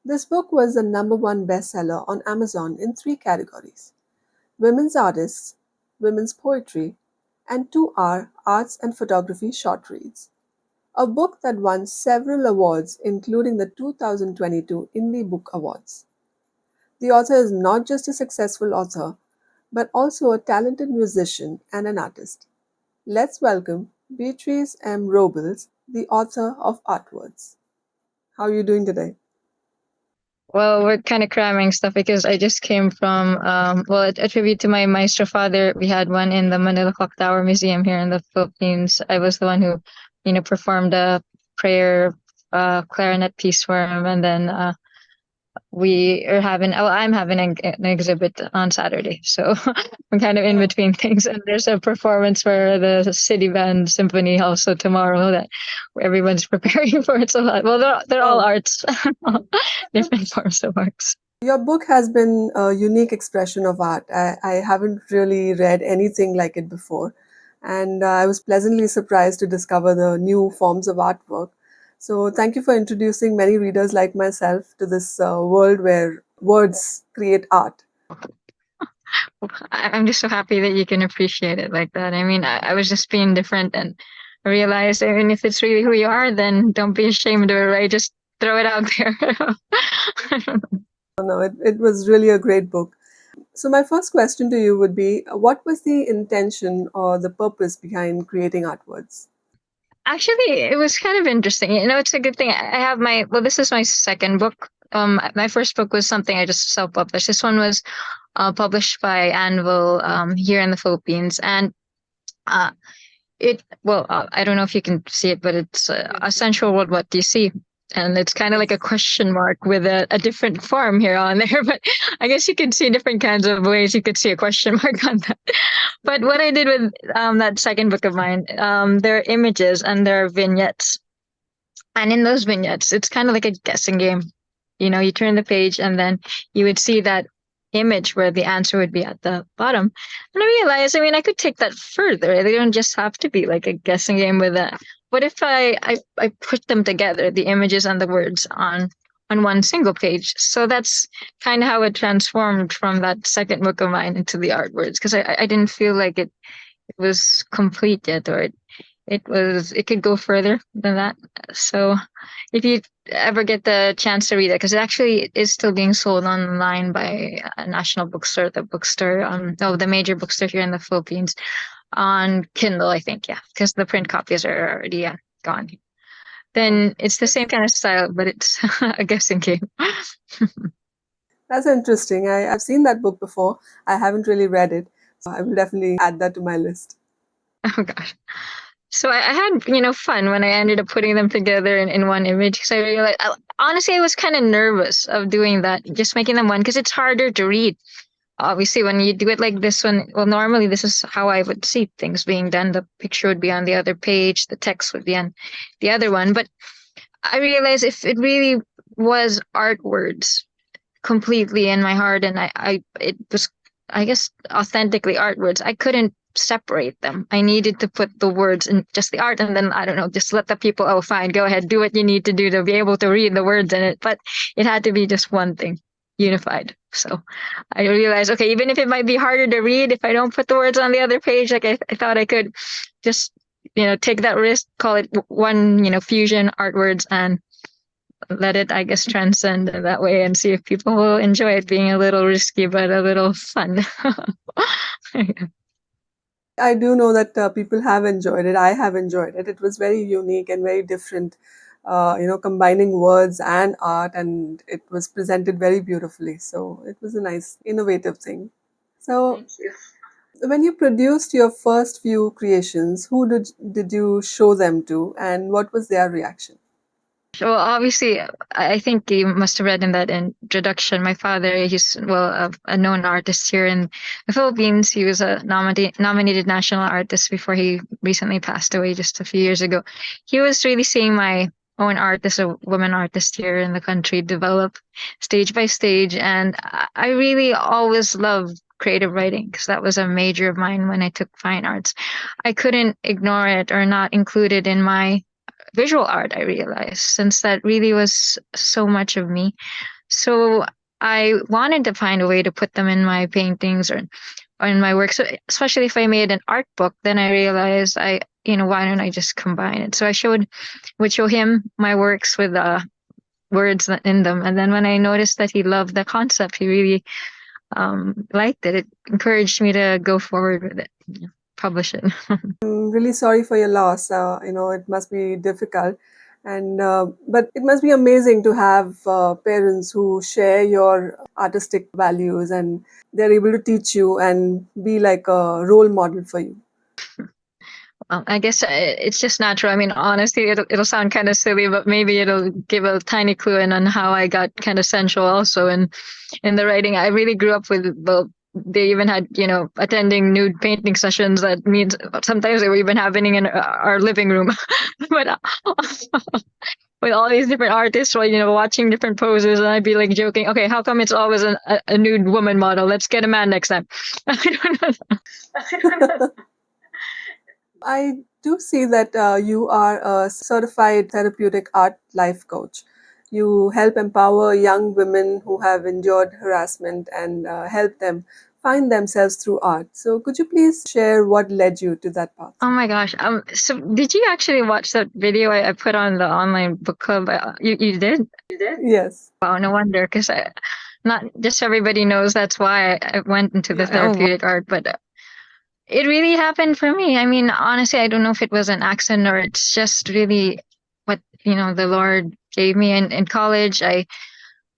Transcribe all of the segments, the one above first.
This book was the #1 bestseller on Amazon in three categories: women's artists, women's poetry, and 2-hour arts and photography short reads. A book that won several awards, including the 2022 Indie Book Awards. The author is not just a successful author, but also a talented musician and an artist. Let's welcome Beatriz M. Robles, the author of Artwords. How are you doing today? Well, we're kind of cramming stuff because I just came from, a tribute to my maestro father. We had one in the Manila Clock Tower Museum here in the Philippines. I was the one who, performed a prayer, clarinet piece for him. And then I'm having an exhibit on Saturday. So I'm kind of in Oh, between things. And there's a performance for the City Band Symphony also tomorrow that everyone's preparing for. It's a lot. Well, they're all oh. arts, different forms of arts. Your book has been a unique expression of art. I haven't really read anything like it before, and I was pleasantly surprised to discover the new forms of artwork. So, thank you for introducing many readers like myself to this world where words create art. I'm just so happy that you can appreciate it like that. I mean, I was just being different and I realized, I mean, if it's really who you are, then don't be ashamed of it, right? Just throw it out there. No, it was really a great book. So, my first question to you would be, what was the intention or the purpose behind creating Artwords? Actually, it was kind of interesting. It's a good thing. I have this is my second book. My first book was something I just self-published. This one was published by Anvil here in the Philippines. And uh, I don't know if you can see it, but it's a Sensual World. What do you see? And it's kind of like a Yes. question mark with a different form here on there. But I guess you could see different kinds of ways you could see a question mark on that. But what I did with that second book of mine, there are images and there are vignettes. And in those vignettes, it's kind of like a guessing game. You turn the page and then you would see that image where the answer would be at the bottom. And I realized, I mean, I could take that further. They don't just have to be like a guessing game with that. What if I put them together, the images and the words on one single page? So that's kind of how it transformed from that second book of mine into the artwords because I didn't feel like it was complete yet or it could go further than that. So if you ever get the chance to read it, because it actually is still being sold online by a national bookstore, the major bookstore here in the Philippines on Kindle, I think, yeah, because the print copies are already gone. Oh, Then it's the same kind of style, but it's a guessing game. that's interesting. I've seen that book before. I haven't really read it, so I will definitely add that to my list. Oh gosh. So I had, fun when I ended up putting them together in one image because I realized, honestly, I was kind of nervous of doing that, just making them one because it's harder to read. Obviously, when you do it like this one, well, normally this is how I would see things being done. The picture would be on the other page, the text would be on the other one. But I realized if it really was art words completely in my heart and it was, I guess, authentically art words, I couldn't separate them. I needed to put the words in just the art and then I don't know, just let the people, oh fine, go ahead, do what you need to do to be able to read the words in it. But it had to be just one thing, unified. So I realized, okay, even if it might be harder to read, if I don't put the words on the other page, like I thought I could just, take that risk, call it one, fusion art words and let it, I guess, transcend that way and see if people will enjoy it being a little risky but a little fun. I do know that people have enjoyed it. I have enjoyed it. It was very unique and very different, combining words and art, and it was presented very beautifully. So it was a nice, innovative thing. So, Thank you. when you produced your first few creations, who did you show them to, and what was their reaction? Well, obviously, I think you must have read in that introduction. My father, he's a known artist here in the Philippines. He was a nominated national artist before he recently passed away just a few years ago. He was really seeing my own art as a woman artist here in the country develop stage by stage, and I really always loved creative writing because that was a major of mine when I took fine arts. I couldn't ignore it or not include it in my visual art, I realized, since that really was so much of me. So I wanted to find a way to put them in my paintings or in my work. So especially if I made an art book, then I realized why don't I just combine it? So would show him my works with words in them. And then when I noticed that he loved the concept, he really liked it. It encouraged me to go forward with it, publish it. I'm really sorry for your loss. It must be difficult, and but it must be amazing to have parents who share your artistic values, and they're able to teach you and be like a role model for you. I guess it's just natural. I mean, honestly, it'll sound kind of silly, but maybe it'll give a tiny clue in on how I got kind of sensual also in the writing. I really grew up with, well, they even had, attending nude painting sessions. That means sometimes they were even happening in our living room. But with all these different artists, or, watching different poses, and I'd be like joking, okay, how come it's always a nude woman model? Let's get a man next time. I don't know. I do see that you are a certified therapeutic art life coach. You help empower young women who have endured harassment and help them find themselves through art. So, could you please share what led you to that path? Oh my gosh. So did you actually watch that video I put on the online book club? You did? Yes. Wow, no wonder, because not just everybody knows that's why I went into the therapeutic art, but it really happened for me. I mean, honestly, I don't know if it was an accident or it's just really what, the Lord gave me. In college, I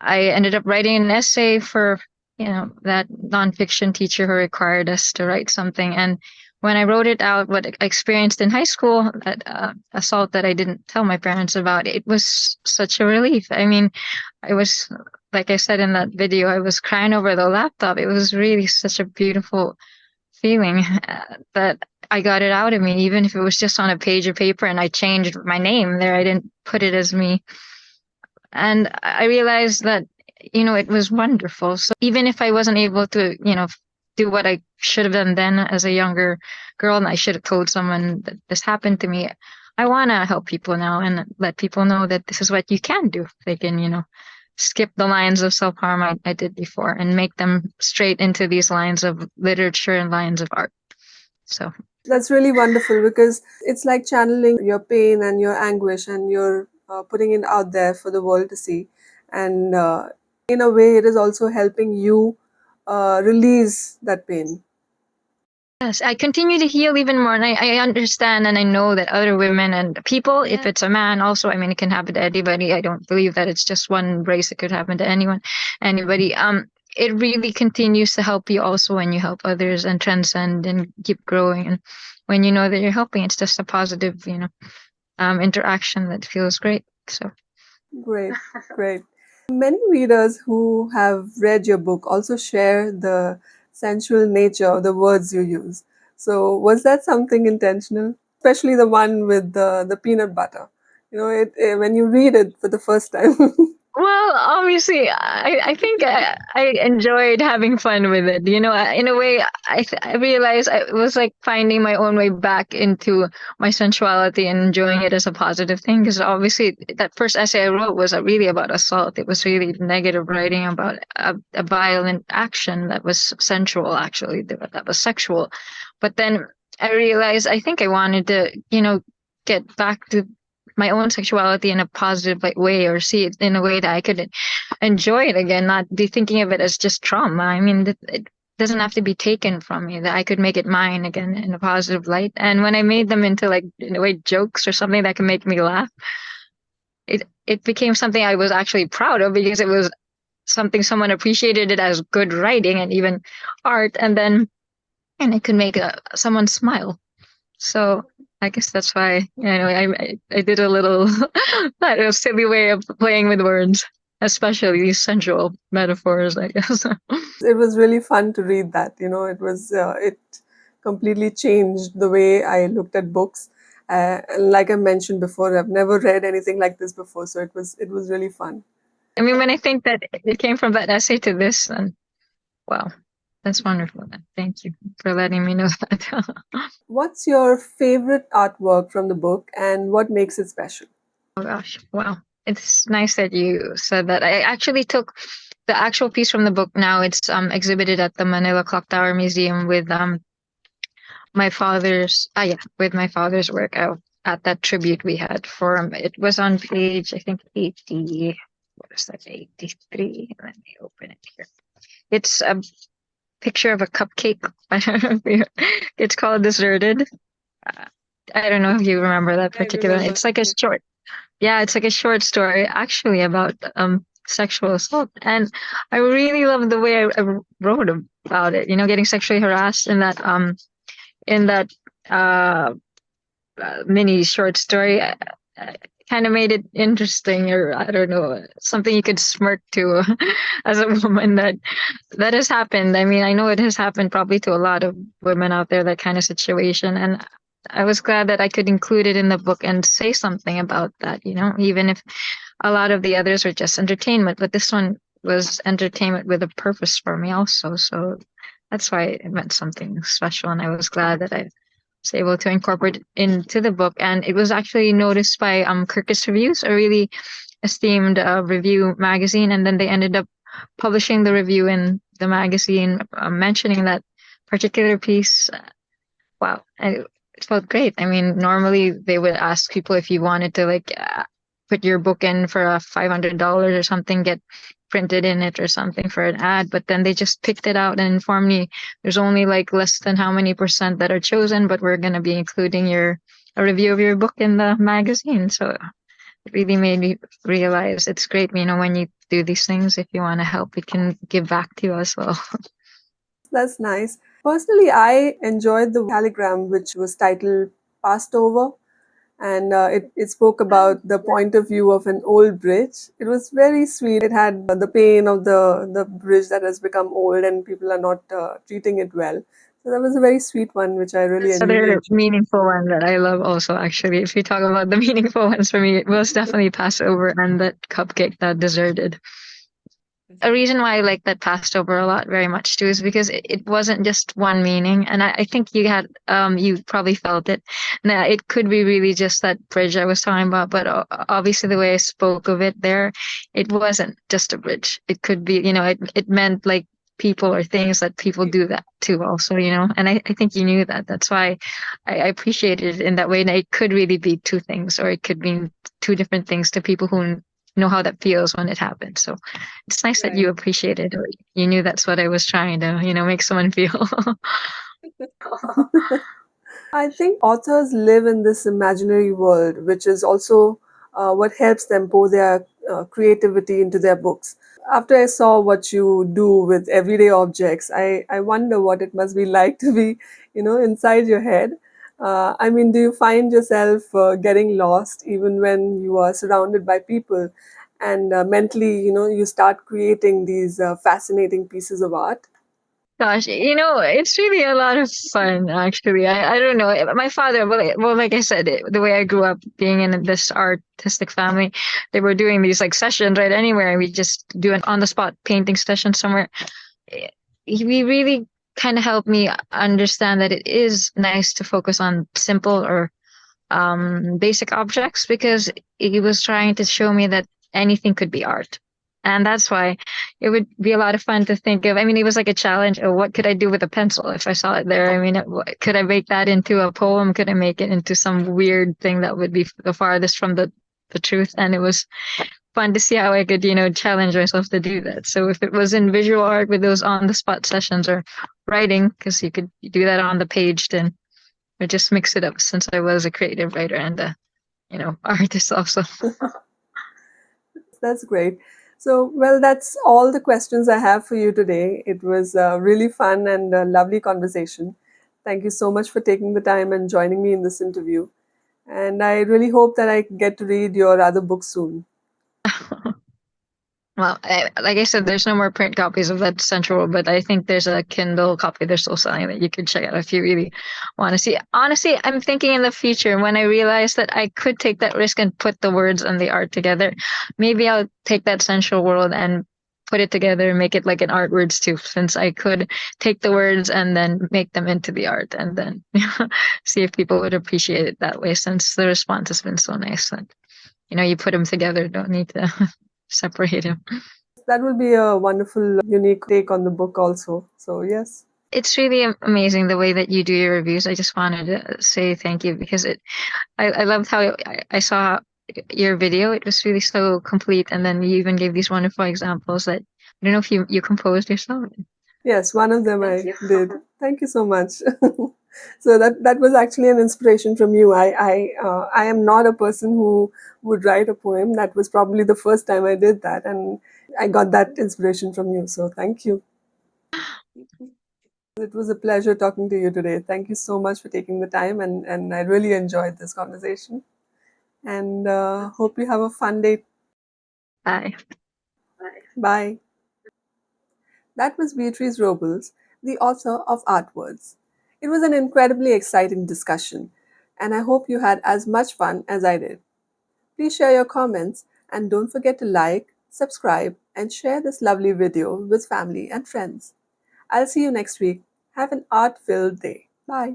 ended up writing an essay for, that nonfiction teacher who required us to write something. And when I wrote it out, what I experienced in high school, that assault that I didn't tell my parents about, it was such a relief. I mean, I was, like I said in that video, I was crying over the laptop. It was really such a beautiful feeling that I got it out of me, even if it was just on a page of paper and I changed my name there. I didn't put it as me. And I realized that, it was wonderful. So even if I wasn't able to, do what I should have done then as a younger girl, and I should have told someone that this happened to me, I want to help people now and let people know that this is what you can do. They can, skip the lines of self-harm I did before and make them straight into these lines of literature and lines of art. So that's really wonderful because it's like channeling your pain and your anguish, and you're putting it out there for the world to see. And in a way, it is also helping you release that pain. yes, I continue to heal even more. And I understand and I know that other women and people, if it's a man also, I mean, it can happen to anybody. I don't believe that it's just one race. It could happen to anybody. It really continues to help you also when you help others and transcend and keep growing. And when you know that you're helping, it's just a positive, interaction that feels great. So Great, great. Many readers who have read your book also share the sensual nature of the words you use. So, was that something intentional? Especially the one with the peanut butter. When you read it for the first time. well, obviously, I think I enjoyed having fun with it. In a way, I realized it was like finding my own way back into my sensuality and enjoying it as a positive thing. Because obviously, that first essay I wrote was really about assault. It was really negative writing about a violent action that was sensual, actually, that was sexual. But then I realized I think I wanted to, get back to my own sexuality in a positive way, or see it in a way that I could enjoy it again, not be thinking of it as just trauma. I mean, it doesn't have to be taken from me, that I could make it mine again in a positive light. And when I made them into, like, in a way, jokes or something that can make me laugh, it became something I was actually proud of, because it was something someone appreciated it as good writing and even art, and it could make someone smile. So I guess that's why, I did a little a silly way of playing with words, especially these sensual metaphors, I guess. It was really fun to read that. It completely changed the way I looked at books. And like I mentioned before, I've never read anything like this before, so it was really fun. I mean, when I think that it came from that essay to this, then wow. That's wonderful. Thank you for letting me know that. What's your favorite artwork from the book and what makes it special? Oh gosh, wow. It's nice that you said that. I actually took the actual piece from the book now. It's exhibited at the Manila Clock Tower Museum with my father's with my father's work out at that tribute we had for him. It was on page I think 80, what is that, 83? Let me open it here. It's a picture of a cupcake. I don't know if it's called Deserted. Uh, I don't know if you remember that I particular. remember. It's like a short, yeah, it's like a short story actually about sexual assault, and I really love the way I wrote about it. You know, getting sexually harassed in that uh, mini short story. Kind of made it interesting, or I don't know, something you could smirk to as a woman that has happened. I mean, I know it has happened probably to a lot of women out there, that kind of situation. And I was glad that I could include it in the book and say something about that, you know, even if a lot of the others were just entertainment, but this one was entertainment with a purpose for me also. So that's why it meant something special. And I was glad that I was able to incorporate it into the book. And it was actually noticed by Kirkus Reviews, a really esteemed review magazine. And then they ended up publishing the review in the magazine, mentioning that particular piece. Wow, it felt great. I mean, normally they would ask people if you wanted to like put your book in for a $500 or something, get printed in it or something for an ad, but then they just picked it out and informed me there's only like less than how many percent that are chosen, but we're going to be including your a review of your book in the magazine. So it really made me realize it's great, you know, when you do these things, if you want to help, it can give back to you as well. That's nice. Personally, I enjoyed the calligram, which was titled Passed Over, and it spoke about the point of view of an old bridge. It was very sweet. It had the pain of the bridge that has become old and people are not treating it well. So that was a very sweet one, which I really Other enjoyed. meaningful one that I love also, actually, if you talk about the meaningful ones for me, it was definitely Passover and that cupcake that deserted. A reason why I like that passed over a lot very much too is because it wasn't just one meaning. And I think you probably felt it. Now it could be really just that bridge I was talking about, but obviously the way I spoke of it there, it wasn't just a bridge. It could be, you know, it meant like people or things that people do that too also, you know. And I think you knew that. That's why I appreciated it in that way. And it could really be two things, or it could mean two different things to people who know how that feels when it happens. So it's nice that you Right. appreciated, or you knew that's what I was trying to, you know, make someone feel. I think authors live in this imaginary world, which is also what helps them pour their creativity into their books. After I saw what you do with everyday objects, I wonder what it must be like to be, inside your head. I mean, do you find yourself getting lost even when you are surrounded by people and mentally, you start creating these fascinating pieces of art? Gosh, you know, it's really a lot of fun, actually. I don't know. My father, well, like I said, the way I grew up being in this artistic family, they were doing these like sessions right anywhere, and we just do an on the spot painting session somewhere. He really kind of helped me understand that it is nice to focus on simple or basic objects, because he was trying to show me that anything could be art. And that's why it would be a lot of fun to think of. I mean, it was like a challenge. Oh, what could I do with a pencil if I saw it there? I mean, could I make that into a poem? Could I make it into some weird thing that would be the farthest from the truth? And it was fun to see how I could, you know, challenge myself to do that. So if it was in visual art with those on the spot sessions, or writing, because you could do that on the page, then I just mix it up, since I was a creative writer and you know, artist also. That's great. So, well, that's all the questions I have for you today. It was really fun and a lovely conversation. Thank you so much for taking the time and joining me in this interview. And I really hope that I get to read your other books soon. Well, like I said, there's no more print copies of that Sensual World, but I think there's a Kindle copy they're still selling that you could check out if you really want to see. Honestly, I'm thinking in the future, when I realize that I could take that risk and put the words and the art together, maybe I'll take that Sensual World and put it together and make it like an artwords too, since I could take the words and then make them into the art and then see if people would appreciate it that way, since the response has been so nice that, you put them together, don't need to separate them. That will be a wonderful, unique take on the book also. So, yes. It's really amazing the way that you do your reviews. I just wanted to say thank you because I loved how I saw your video. It was really so complete, and then you even gave these wonderful examples that I don't know if you composed yourself. Yes, one of them I did. Thank you so much. So that was actually an inspiration from you. I am not a person who would write a poem. That was probably the first time I did that, and I got that inspiration from you. So thank you. It was a pleasure talking to you today. Thank you so much for taking the time, and I really enjoyed this conversation. And hope you have a fun day. Bye. Bye. That was Beatriz Robles, the author of Artwords. It was an incredibly exciting discussion, and I hope you had as much fun as I did. Please share your comments and don't forget to like, subscribe, and share this lovely video with family and friends. I'll see you next week. Have an art filled day. Bye.